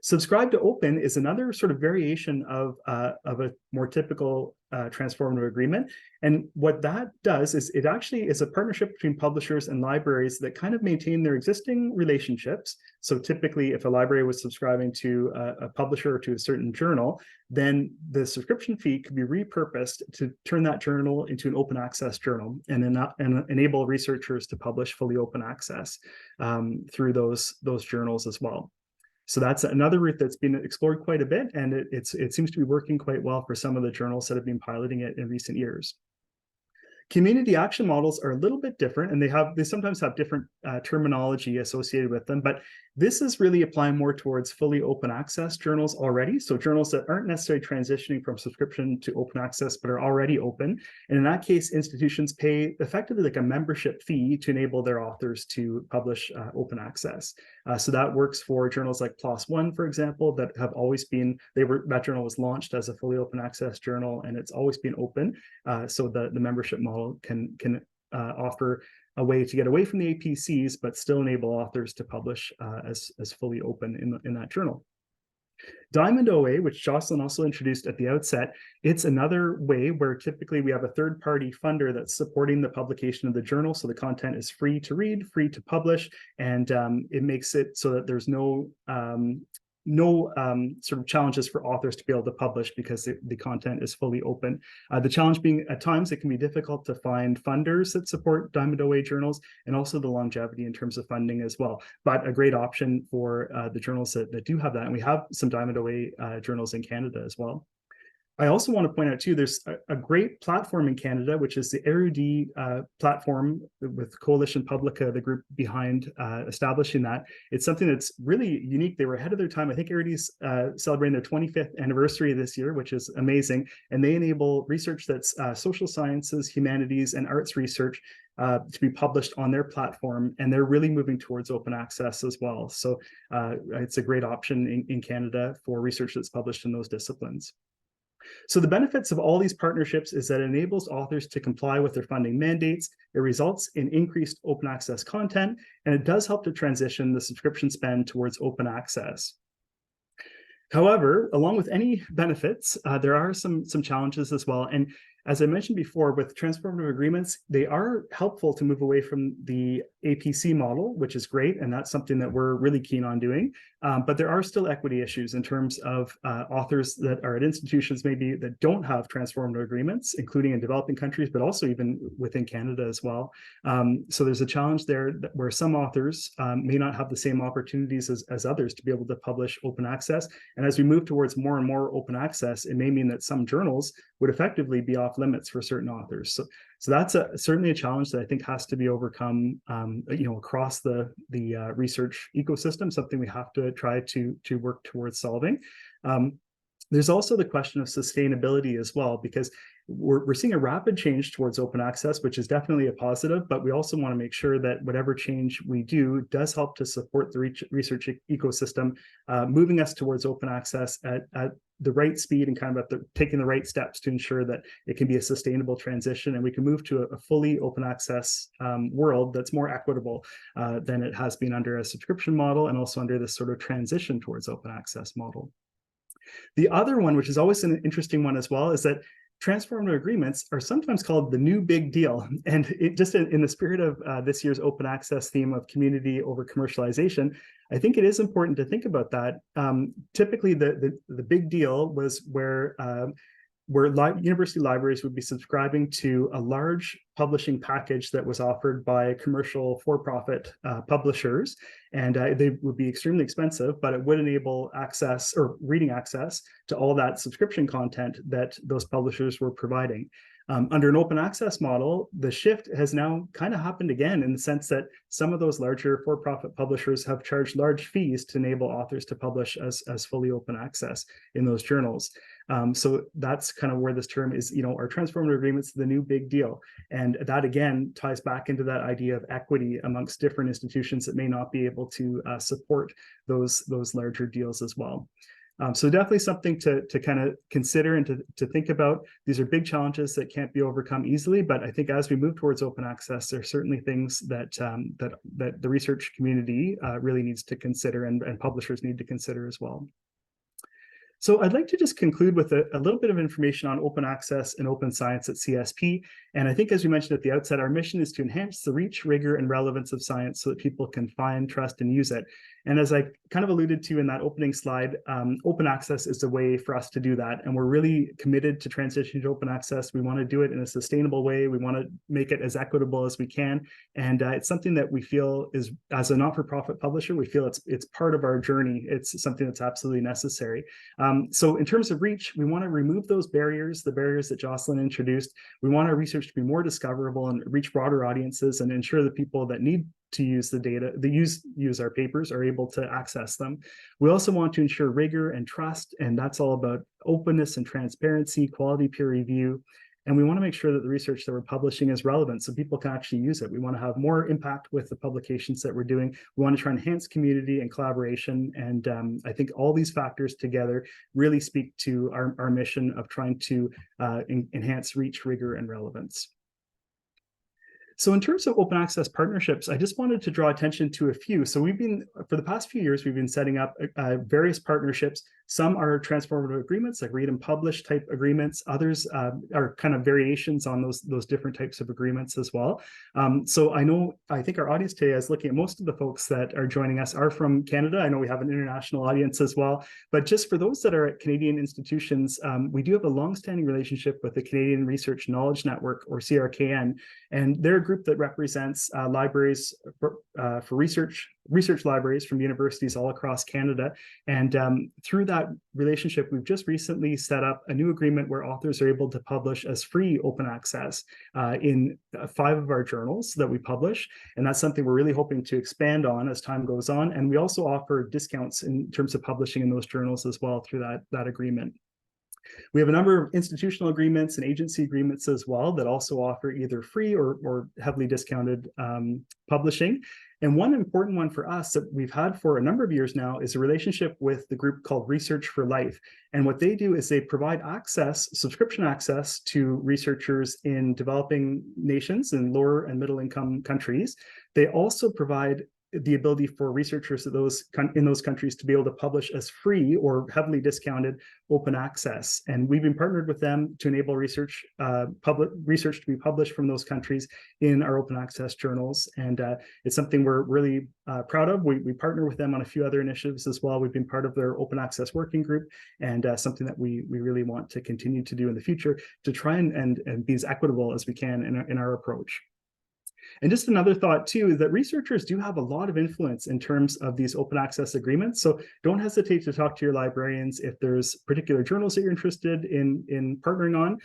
Subscribe to open is another sort of variation of a more typical transformative agreement. And what that does is it actually is a partnership between publishers and libraries that kind of maintain their existing relationships. So typically, if a library was subscribing to a publisher or to a certain journal, then the subscription fee could be repurposed to turn that journal into an open access journal and enable researchers to publish fully open access through those journals as well. So that's another route that's been explored quite a bit, and it seems to be working quite well for some of the journals that have been piloting it in recent years. Community action models are a little bit different, and they sometimes have different terminology associated with them, but this is really applying more towards fully open access journals already. So journals that aren't necessarily transitioning from subscription to open access, but are already open. And in that case, institutions pay effectively like a membership fee to enable their authors to publish open access. So that works for journals like PLOS One, for example, that have always been, that journal was launched as a fully open access journal, and it's always been open. So the membership model can offer a way to get away from the APCs, but still enable authors to publish as fully open in that journal. Diamond OA, which Jocelyn also introduced at the outset, it's another way where typically we have a third-party funder that's supporting the publication of the journal. So the content is free to read, free to publish, and it makes it so that there's no sort of challenges for authors to be able to publish because the content is fully open. The challenge being at times it can be difficult to find funders that support Diamond OA journals, and also the longevity in terms of funding as well. But a great option for the journals that do have that. And we have some Diamond OA journals in Canada as well. I also want to point out too, there's a great platform in Canada, which is the Érudit platform with Coalition Publica, the group behind establishing that. It's something that's really unique. They were ahead of their time. I think Érudit's celebrating their 25th anniversary this year, which is amazing. And they enable research that's social sciences, humanities, and arts research to be published on their platform, and they're really moving towards open access as well. So it's a great option in Canada for research that's published in those disciplines. So the benefits of all these partnerships is that it enables authors to comply with their funding mandates, it results in increased open access content, and it does help to transition the subscription spend towards open access. However, along with any benefits, there are some challenges as well. And as I mentioned before, with transformative agreements, they are helpful to move away from the APC model, which is great, and that's something that we're really keen on doing. But there are still equity issues in terms of authors that are at institutions maybe that don't have transformative agreements, including in developing countries, but also even within Canada as well. So there's a challenge there where some authors may not have the same opportunities as others to be able to publish open access. And as we move towards more and more open access, it may mean that some journals would effectively be off limits for certain authors. So that's certainly a challenge that I think has to be overcome, across the research ecosystem, something we have to try to work towards solving. There's also the question of sustainability as well, because we're seeing a rapid change towards open access, which is definitely a positive, but we also want to make sure that whatever change we do does help to support the research ecosystem, moving us towards open access at the right speed and kind of taking the right steps to ensure that it can be a sustainable transition and we can move to a fully open access world that's more equitable than it has been under a subscription model, and also under this sort of transition towards open access model. The other one, which is always an interesting one as well, is that transformative agreements are sometimes called the new big deal. And it just in the spirit of this year's open access theme of community over commercialization, I think it is important to think about that. Typically, the big deal was where university libraries would be subscribing to a large publishing package that was offered by commercial for-profit publishers. And they would be extremely expensive, but it would enable access or reading access to all that subscription content that those publishers were providing. Under an open access model, the shift has now kind of happened again, in the sense that some of those larger for-profit publishers have charged large fees to enable authors to publish as fully open access in those journals. So that's kind of where this term is, our transformative agreements, the new big deal. And that again ties back into that idea of equity amongst different institutions that may not be able to support those larger deals as well. So definitely something to kind of consider and to think about. These are big challenges that can't be overcome easily, but I think as we move towards open access, there are certainly things that that the research community really needs to consider, and publishers need to consider as well. So I'd like to just conclude with a little bit of information on open access and open science at CSP. And I think, as we mentioned at the outset, our mission is to enhance the reach, rigor, and relevance of science so that people can find, trust, and use it. And as I kind of alluded to in that opening slide, open access is a way for us to do that. And we're really committed to transitioning to open access. We want to do it in a sustainable way. We want to make it as equitable as we can. And it's something that we feel is, as a not-for-profit publisher, we feel it's part of our journey. It's something that's absolutely necessary. So in terms of reach, we want to remove those barriers, the barriers that Jocelyn introduced. We want our research to be more discoverable and reach broader audiences, and ensure that people that need to use the data, that use our papers, are able to access them. We also want to ensure rigor and trust, and that's all about openness and transparency, quality peer review. And we want to make sure that the research that we're publishing is relevant so people can actually use it. We want to have more impact with the publications that we're doing. We want to try and enhance community and collaboration. And I think all these factors together really speak to our mission of trying to enhance reach, rigor, and relevance. So in terms of open access partnerships, I just wanted to draw attention to a few. So for the past few years, we've been setting up various partnerships. Some are transformative agreements, like read and publish type agreements. Others are kind of variations on those different types of agreements as well. So I think our audience today is looking at most of the folks that are joining us are from Canada. I know we have an international audience as well. But just for those that are at Canadian institutions, we do have a longstanding relationship with the Canadian Research Knowledge Network, or CRKN. And they're a group that represents libraries for research libraries from universities all across Canada. And through that relationship, we've just recently set up a new agreement where authors are able to publish as free open access in 5 of our journals that we publish. And that's something we're really hoping to expand on as time goes on. And we also offer discounts in terms of publishing in those journals as well through that agreement. We have a number of institutional agreements and agency agreements as well that also offer either free or heavily discounted publishing. And one important one for us that we've had for a number of years now is a relationship with the group called Research for Life. And what they do is they provide subscription access to researchers in developing nations and lower and middle income countries. They also provide the ability for researchers in those countries to be able to publish as free or heavily discounted open access. And we've been partnered with them to enable research to be published from those countries in our open access journals. And it's something we're really proud of. We partner with them on a few other initiatives as well. We've been part of their open access working group, and something that we really want to continue to do in the future to try and be as equitable as we can in our approach. And just another thought too, is that researchers do have a lot of influence in terms of these open access agreements. So don't hesitate to talk to your librarians if there's particular journals that you're interested in partnering on,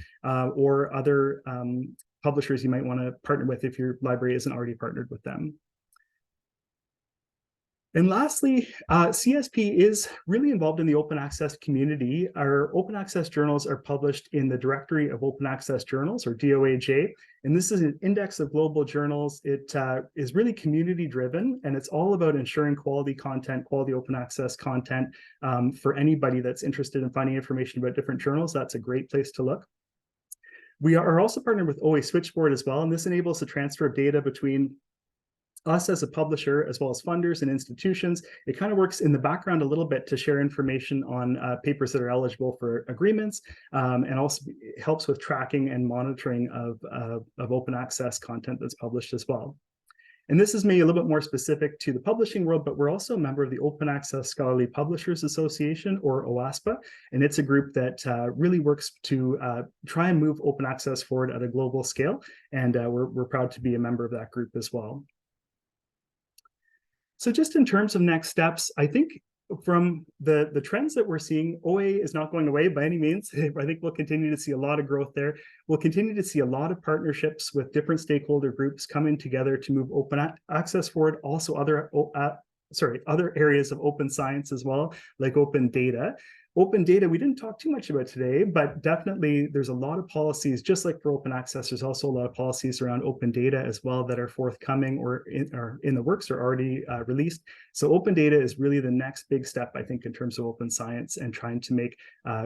or other publishers you might want to partner with if your library isn't already partnered with them. And lastly, CSP is really involved in the open access community. Our open access journals are published in the Directory of Open Access Journals, or DOAJ. And this is an index of global journals. It is really community driven, and it's all about ensuring quality content, quality open access content for anybody that's interested in finding information about different journals. That's a great place to look. We are also partnered with OA Switchboard as well, and this enables the transfer of data between us as a publisher, as well as funders and institutions. It kind of works in the background a little bit to share information on papers that are eligible for agreements, and also helps with tracking and monitoring of open access content that's published as well. And this is maybe a little bit more specific to the publishing world, but we're also a member of the Open Access Scholarly Publishers Association, or OASPA, and it's a group that really works to try and move open access forward at a global scale, and we're proud to be a member of that group as well. So just in terms of next steps, I think from the trends that we're seeing, OA is not going away by any means. I think we'll continue to see a lot of growth there. We'll continue to see a lot of partnerships with different stakeholder groups coming together to move open access forward. Also other areas of open science as well, like open data. Open data, we didn't talk too much about today, but definitely there's a lot of policies, just like for open access, there's also a lot of policies around open data as well that are forthcoming or in the works or already released. So open data is really the next big step, I think, in terms of open science and trying to make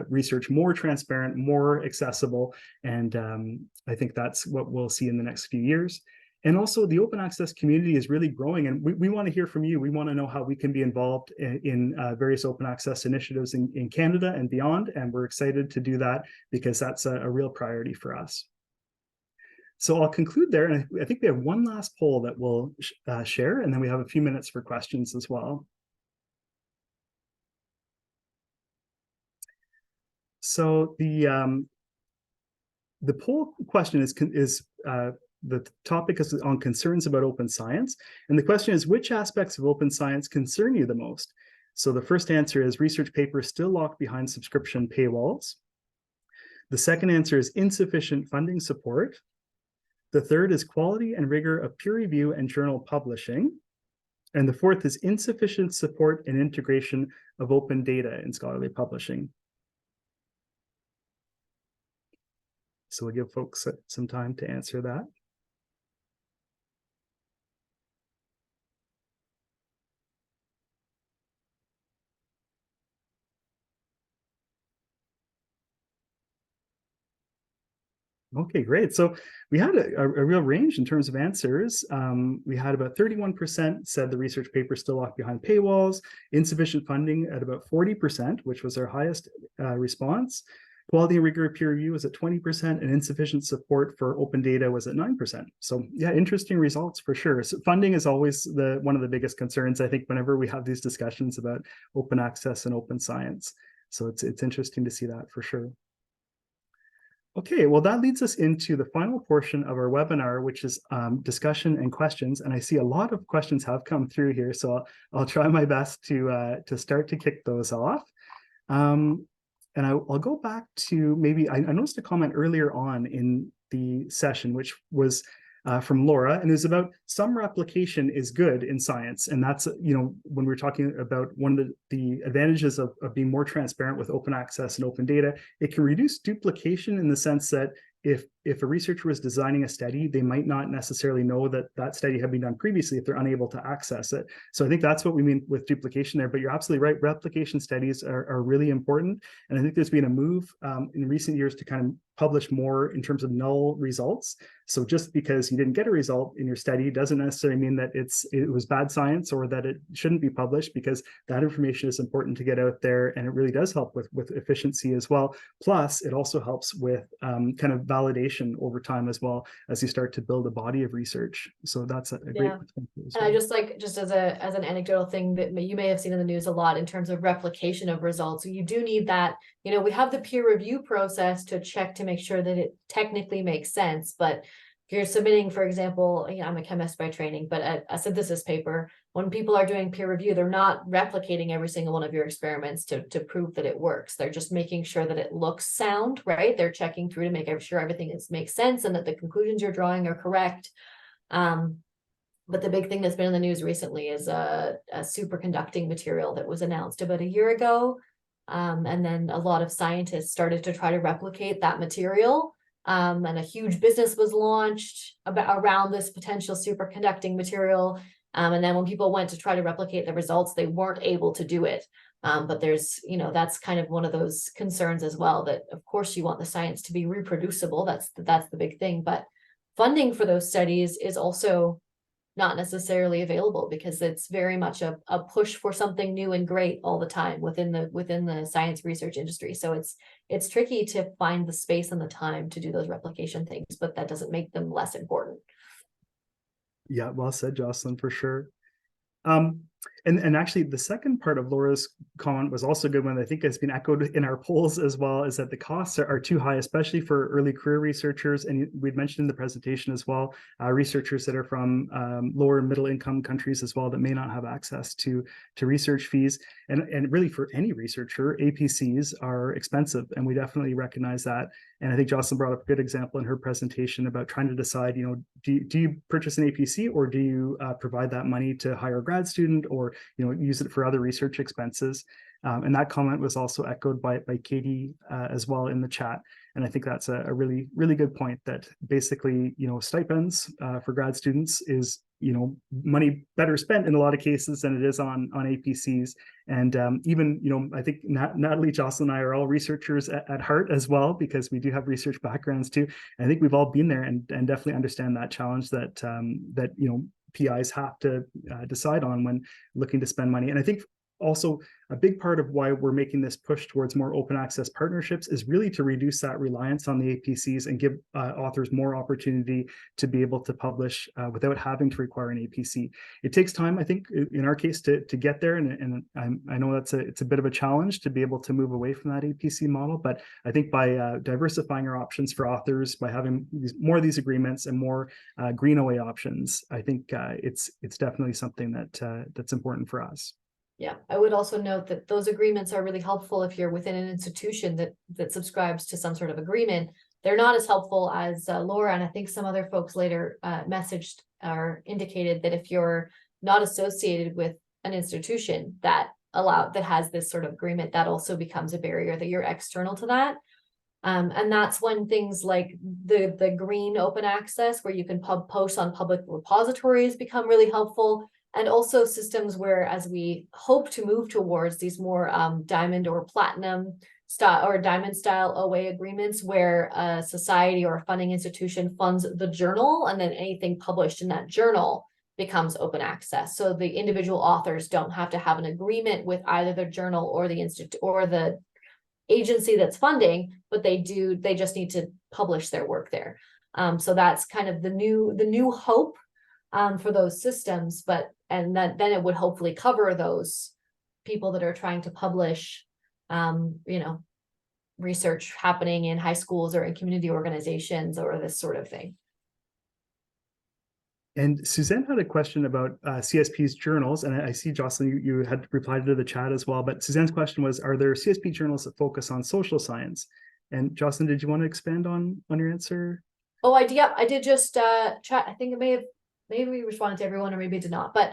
research more transparent, more accessible. And I think that's what we'll see in the next few years. And also the open access community is really growing, and we want to hear from you. We want to know how we can be involved in various open access initiatives in Canada and beyond, and we're excited to do that because that's a real priority for us. So I'll conclude there, and I think we have one last poll that we'll share, and then we have a few minutes for questions as well. So the poll question is the topic is on concerns about open science. And the question is, which aspects of open science concern you the most? So the first answer is research papers still locked behind subscription paywalls. The second answer is insufficient funding support. The third is quality and rigor of peer review and journal publishing. And the fourth is insufficient support and integration of open data in scholarly publishing. So we'll give folks some time to answer that. Okay, great. So we had a real range in terms of answers. We had about 31% said the research paper still locked behind paywalls, insufficient funding at about 40%, which was our highest response. Quality and rigor of peer review was at 20%, and insufficient support for open data was at 9%. So yeah, interesting results for sure. So funding is always one of the biggest concerns, I think, whenever we have these discussions about open access and open science. So it's interesting to see that for sure. Okay, well, that leads us into the final portion of our webinar, which is discussion and questions. And I see a lot of questions have come through here, so I'll try my best to start to kick those off. And I'll go back to maybe, I noticed a comment earlier on in the session, which was from Laura, and it was about some replication is good in science. And that's, when we're talking about one of the advantages of being more transparent with open access and open data, it can reduce duplication in the sense that if a researcher was designing a study, they might not necessarily know that that study had been done previously if they're unable to access it. So I think that's what we mean with duplication there, but you're absolutely right. Replication studies are really important. And I think there's been a move in recent years to kind of publish more in terms of null results. So just because you didn't get a result in your study doesn't necessarily mean that it was bad science or that it shouldn't be published, because that information is important to get out there, and it really does help with efficiency as well. Plus, it also helps with kind of validation over time as well as you start to build a body of research. So that's a great perspective as well. And I just as an anecdotal thing that you may have seen in the news a lot in terms of replication of results. You do need that. We have the peer review process to check to make sure that it technically makes sense. But if you're submitting, for example, I'm a chemist by training, but a synthesis paper, when people are doing peer review, they're not replicating every single one of your experiments to prove that it works. They're just making sure that it looks sound, right? They're checking through to make sure everything makes sense and that the conclusions you're drawing are correct. But the big thing that's been in the news recently is a superconducting material that was announced about a year ago. And then a lot of scientists started to try to replicate that material. And a huge business was launched around this potential superconducting material. And then when people went to try to replicate the results, they weren't able to do it. But there's, that's kind of one of those concerns as well, that of course you want the science to be reproducible. That's the big thing. But funding for those studies is also not necessarily available, because it's very much a push for something new and great all the time within the science research industry. So it's tricky to find the space and the time to do those replication things, but that doesn't make them less important. Yeah, well said, Jocelyn, for sure. Um, and actually, the second part of Laura's comment was also a good one. I think has been echoed in our polls as well, is that the costs are too high, especially for early career researchers. And we'd mentioned in the presentation as well, researchers that are from lower and middle income countries as well that may not have access to research fees. And really for any researcher, APCs are expensive, and we definitely recognize that. And I think Jocelyn brought up a good example in her presentation about trying to decide, do you purchase an APC, or do you provide that money to hire a grad student, or use it for other research expenses? And that comment was also echoed by Katie as well in the chat. And I think that's a really, really good point, that basically, stipends for grad students is, money better spent in a lot of cases than it is on APCs. And even, I think Natalie, Jocelyn, and I are all researchers at heart as well, because we do have research backgrounds too. And I think we've all been there and definitely understand that challenge that PIs have to decide on when looking to spend money. And I think also a big part of why we're making this push towards more open access partnerships is really to reduce that reliance on the APCs and give authors more opportunity to be able to publish without having to require an APC. It takes time, I think, in our case, to get there, and I know it's a bit of a challenge to be able to move away from that APC model. But I think by diversifying our options for authors, by having more of these agreements and more green OA options, I think it's definitely something that's important for us. Yeah, I would also note that those agreements are really helpful if you're within an institution that subscribes to some sort of agreement. They're not as helpful as Laura and I think some other folks later messaged or indicated that if you're not associated with an institution that has this sort of agreement, that also becomes a barrier, that you're external to that. And that's when things like the green open access, where you can post on public repositories, become really helpful. And also systems where, as we hope to move towards these more diamond or platinum style or diamond style OA agreements, where a society or a funding institution funds the journal, and then anything published in that journal becomes open access. So the individual authors don't have to have an agreement with either the journal or the institute or the agency that's funding, but they just need to publish their work there. So that's kind of the new hope for those systems, then it would hopefully cover those people that are trying to publish, research happening in high schools or in community organizations or this sort of thing. And Suzanne had a question about CSP's journals, and I see, Jocelyn, you had replied to the chat as well, but Suzanne's question was, are there CSP journals that focus on social science? And Jocelyn, did you want to expand on your answer? Oh, I did just chat. I think it maybe we responded to everyone, or maybe it did not, but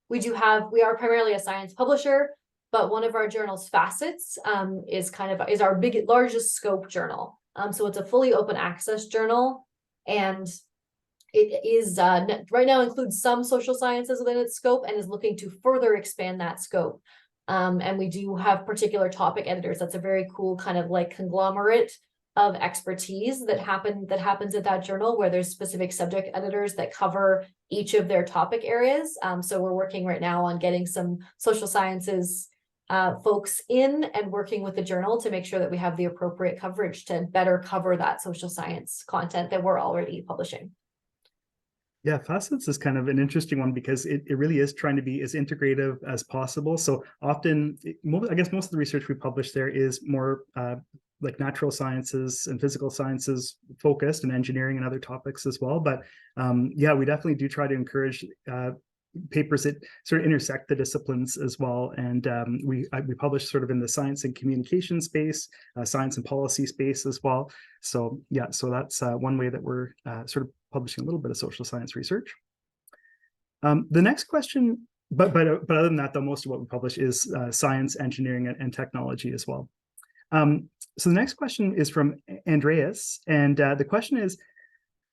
we are primarily a science publisher, but one of our journal's facets is our largest scope journal. So it's a fully open access journal, and it is right now includes some social sciences within its scope and is looking to further expand that scope. And we do have particular topic editors. That's a very cool kind of like conglomerate of expertise that happens at that journal, where there's specific subject editors that cover each of their topic areas. So we're working right now on getting some social sciences folks in and working with the journal to make sure that we have the appropriate coverage to better cover that social science content that we're already publishing. Yeah, facets is kind of an interesting one, because it really is trying to be as integrative as possible. So often, I guess most of the research we publish there is more like natural sciences and physical sciences focused, and engineering and other topics as well. But yeah, we definitely do try to encourage papers that sort of intersect the disciplines as well. And we publish sort of in the science and communication space, science and policy space as well. So yeah, so that's one way that we're sort of publishing a little bit of social science research. The next question, but other than that, though, most of what we publish is science, engineering, and technology as well. So the next question is from Andreas, and the question is,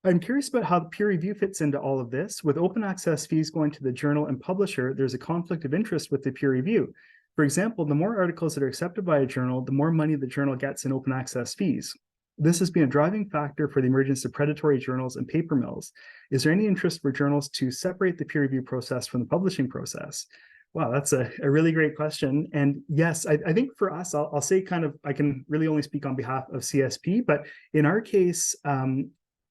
I'm curious about how the peer review fits into all of this. With open access fees going to the journal and publisher, there's a conflict of interest with the peer review. For example, the more articles that are accepted by a journal, the more money the journal gets in open access fees. This has been a driving factor for the emergence of predatory journals and paper mills. Is there any interest for journals to separate the peer review process from the publishing process? Wow, that's a really great question. And yes, I think for us, I'll say kind of, I can really only speak on behalf of CSP, but in our case,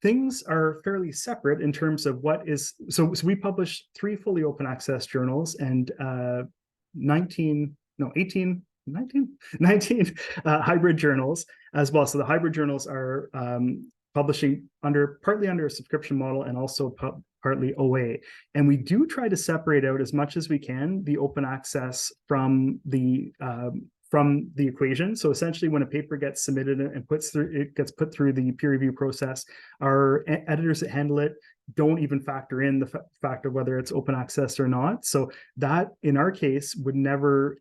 things are fairly separate in terms of what is, so we publish 3 fully open access journals and 19 hybrid journals as well. So the hybrid journals are publishing partly under a subscription model and also partly OA. And we do try to separate out as much as we can the open access from the equation. So essentially, when a paper gets submitted and gets put through the peer review process, our editors that handle it don't even factor in the fact of whether it's open access or not. So that, in our case, would never,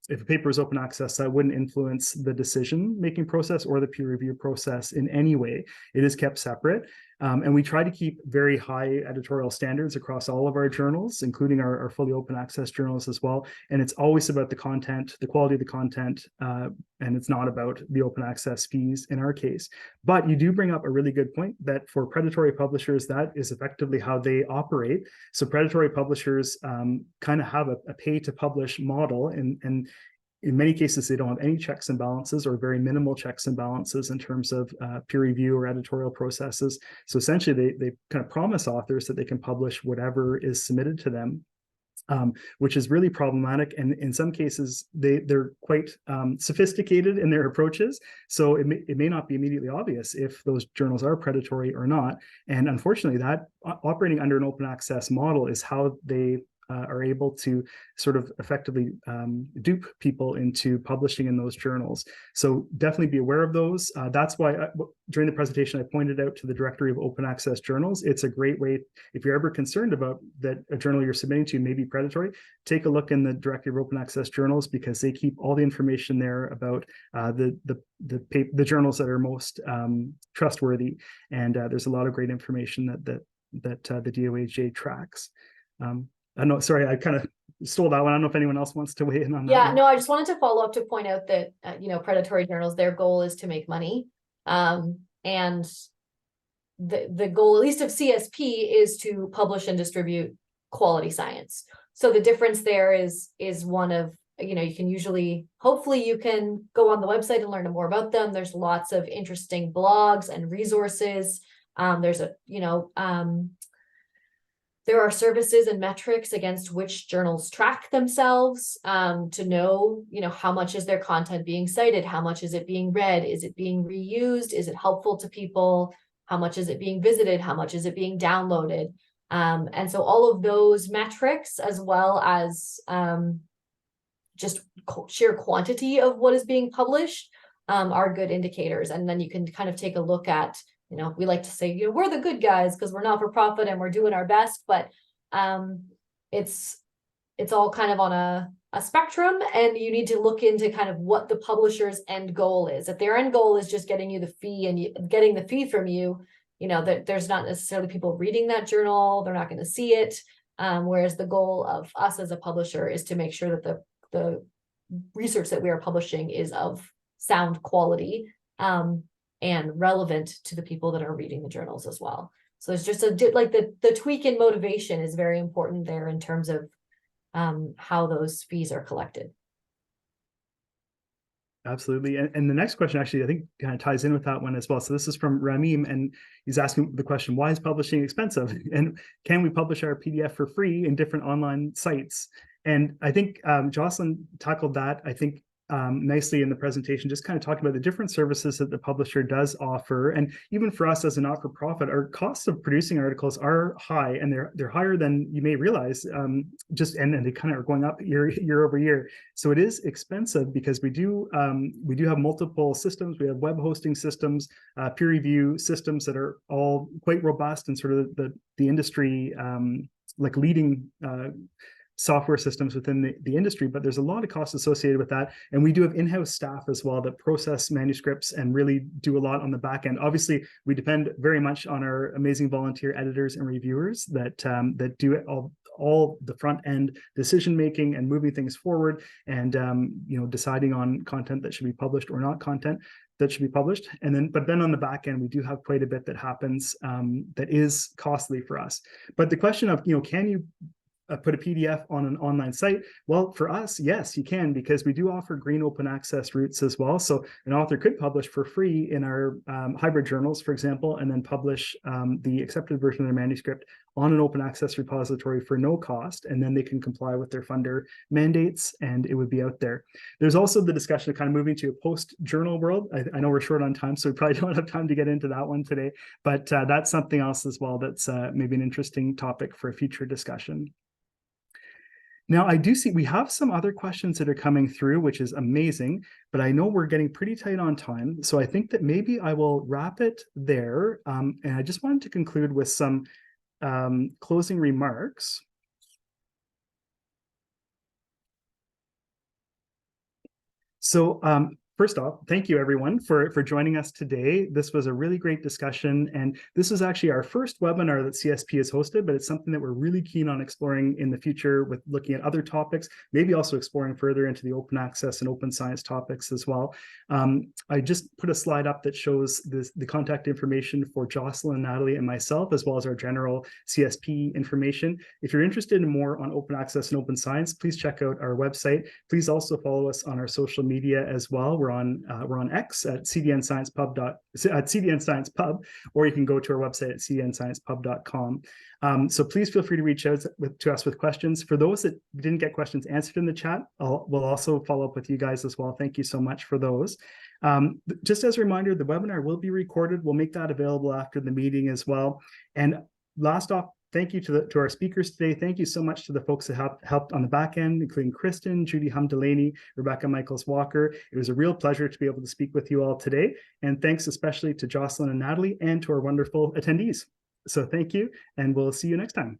if a paper is open access, that wouldn't influence the decision-making process or the peer review process in any way. It is kept separate. And we try to keep very high editorial standards across all of our journals, including our fully open access journals as well. And it's always about the content, the quality of the content, and it's not about the open access fees in our case. But you do bring up a really good point that for predatory publishers, that is effectively how they operate. So predatory publishers kind of have a pay to publish model, and in many cases, they don't have any checks and balances or very minimal checks and balances in terms of peer review or editorial processes. So essentially, they kind of promise authors that they can publish whatever is submitted to them, which is really problematic. And in some cases, they're quite sophisticated in their approaches. So it may not be immediately obvious if those journals are predatory or not. And unfortunately, that operating under an open access model is how they are able to sort of effectively dupe people into publishing in those journals. So definitely be aware of those. That's why during the presentation, I pointed out to the Directory of Open Access Journals. It's a great way, if you're ever concerned about that a journal you're submitting to may be predatory, take a look in the Directory of Open Access Journals, because they keep all the information there about the journals that are most trustworthy. And there's a lot of great information that the DOAJ tracks. I know, sorry, I kind of stole that one. I don't know if anyone else wants to weigh in on that. Yeah, no, I just wanted to follow up to point out that, predatory journals, their goal is to make money. And the goal, at least of CSP, is to publish and distribute quality science. So the difference there is one of, you can hopefully you can go on the website and learn more about them. There's lots of interesting blogs and resources. There's there are services and metrics against which journals track themselves to know, how much is their content being cited? How much is it being read? Is it being reused? Is it helpful to people? How much is it being visited? How much is it being downloaded? And so all of those metrics, as well as just sheer quantity of what is being published, are good indicators. And then you can kind of take a look at, we like to say, we're the good guys because we're not for profit and we're doing our best, but it's all kind of on a spectrum, and you need to look into kind of what the publisher's end goal is. If their end goal is just getting you the fee and getting the fee from you, that there's not necessarily people reading that journal, they're not going to see it. Whereas the goal of us as a publisher is to make sure that the research that we are publishing is of sound quality, and relevant to the people that are reading the journals as well. So there's just the tweak in motivation is very important there in terms of how those fees are collected. Absolutely. And the next question actually, I think, kind of ties in with that one as well. So this is from Ramim, and he's asking the question, why is publishing expensive? And can we publish our PDF for free in different online sites? And I think Jocelyn tackled that, I think, nicely in the presentation, just kind of talking about the different services that the publisher does offer. And even for us as a not-for-profit, our costs of producing articles are high, and they're higher than you may realize, and they kind of are going up year over year. So it is expensive because we do have multiple systems. We have web hosting systems, peer review systems that are all quite robust and sort of the industry, like leading software systems within the industry, but there's a lot of costs associated with that. And we do have in-house staff as well that process manuscripts and really do a lot on the back end. Obviously, we depend very much on our amazing volunteer editors and reviewers that do it all the front end decision making and moving things forward, and deciding on content that should be published or not content that should be published. But then on the back end, we do have quite a bit that happens that is costly for us. But the question of, can you put a PDF on an online site? Well, for us, yes, you can, because we do offer green open access routes as well. So an author could publish for free in our hybrid journals, for example, and then publish the accepted version of their manuscript on an open access repository for no cost, and then they can comply with their funder mandates, and it would be out there. There's also the discussion of kind of moving to a post-journal world. I know we're short on time, so we probably don't have time to get into that one today, but that's something else as well that's maybe an interesting topic for a future discussion. Now, I do see we have some other questions that are coming through, which is amazing, but I know we're getting pretty tight on time. So I think that maybe I will wrap it there. And I just wanted to conclude with some closing remarks. So first off, thank you everyone for joining us today. This was a really great discussion, and this is actually our first webinar that CSP has hosted, but it's something that we're really keen on exploring in the future with looking at other topics, maybe also exploring further into the open access and open science topics as well. I just put a slide up that shows the contact information for Jocelyn, Natalie, and myself, as well as our general CSP information. If you're interested in more on open access and open science, please check out our website. Please also follow us on our social media as well. We're on X at CDN Science Pub, or you can go to our website at cdnsciencepub.com. So please feel free to reach out to us with questions. For those that didn't get questions answered in the chat, we'll also follow up with you guys as well. Thank you so much for those. Just as a reminder, the webinar will be recorded. We'll make that available after the meeting as well. And last off, thank you to our speakers today. Thank you so much to the folks that helped on the back end, including Kristen, Judy Hum-Delaney, Rebecca Michaels-Walker. It was a real pleasure to be able to speak with you all today. And thanks especially to Jocelyn and Natalie and to our wonderful attendees. So thank you, and we'll see you next time.